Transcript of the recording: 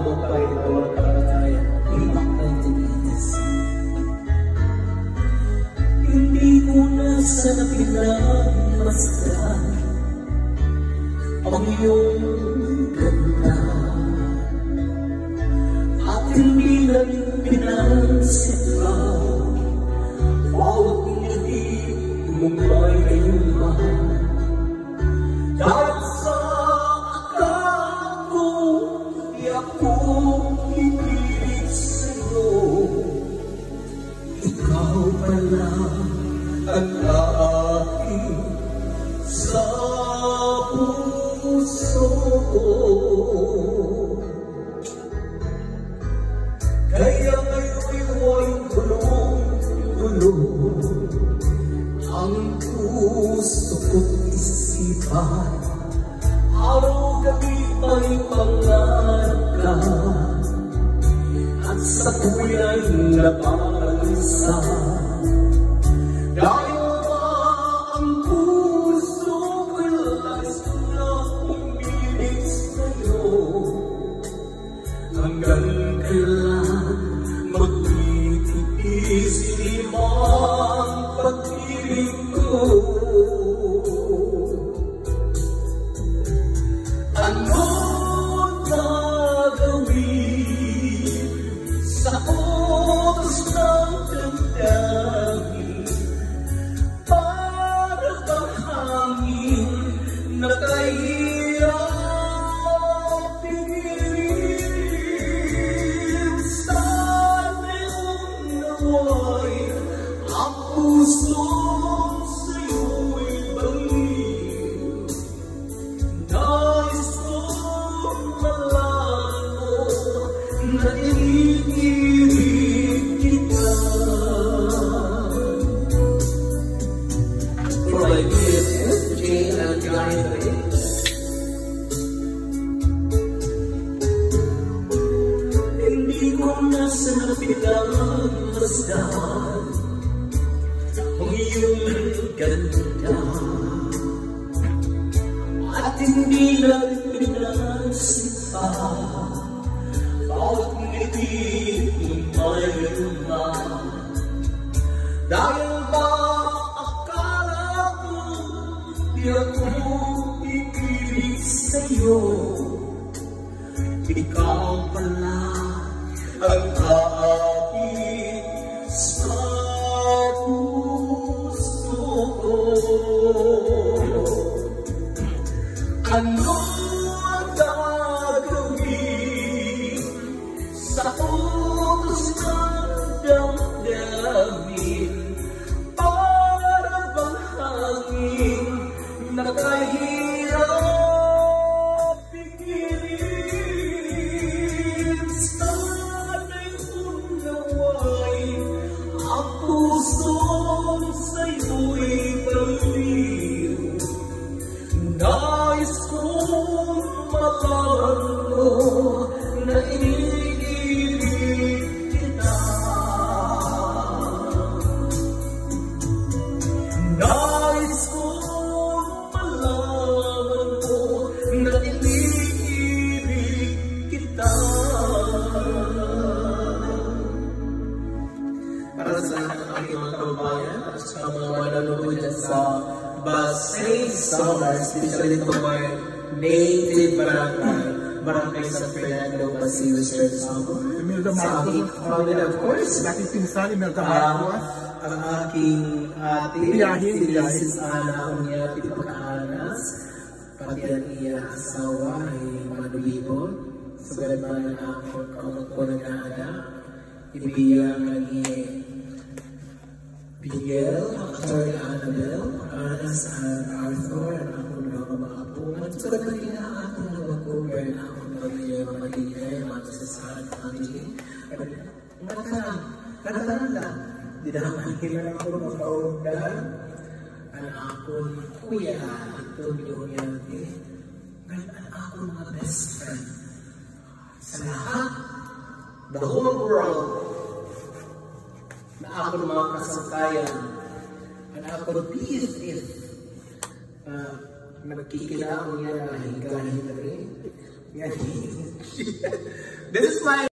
mo kay Lord Karanaya. Imak 1980s. Hindi ko na sana pinagmasdan ang iyong ganda at hindi na rin pinansin bawat ngiti mong may kayuma dahil sa akala ko di ako ipilit sa'yo. Ikaw pala ang aking sa puso ko. Kaya ngayon'y huwag gulong-gulong ang puso ko't isipan. Araw-gabi ay pangarap ka at sa kulay na pag-isa. Dahil ba ang puso ko'y labis na umilig sa'yo, hanggang kailan magtitiis limang pag-ibig ko. Ano gagawin sa oras ng damdamin? Para bang hangin na kahirap pigilin? Sana'y unaway ang puso sa'yo'y baliw. Nais kong malaman mo na iniibig kita. For my BFF, Jane and Gary, hindi ko na sana pinagmasdan ang iyong ganda at hindi na pinansin pa bawat ngiti ng may luma. Dahil ba akala ko di ako iibig sa'yo? Ikaw pala ang aking sa puso ko. Ano ang gagawin sa oras ng damdamin? Para bang hangin na kahirap pigilin? Sana'y unaway ang puso sa'yo'y baliw. Nais kong malaman mo na iniibig kita. Nais kong malaman mo na iniibig kita. Para sa aking mga kababayan at sa mga manonood dyan sa Basay Summer, especially to my native barangay San Fernando, Basilio Church. Sa aking family, of course, ang aking ate, si Mrs. Ana Unya Pitipakaanas, pati ang iyang asawa ay manulibon. Sugat man ang kamagpunan na anak, ibiyang ang Miguel, Atty. Annabel, Anas, and Arthur, and ako na mga apungan. Sugat man ina aking nabagkuber na ako na mga magigay, mga sasahan family. Natanan lang, di na makikila ako magkaundan. Ang akong kuya, ito Bilyonete, ngayon ang akong mga best friend. Sa lahat, the whole world, na ako ng mga kasangkayan, ang ako BFF, nagkikilaong niya na higahin na rin. This is my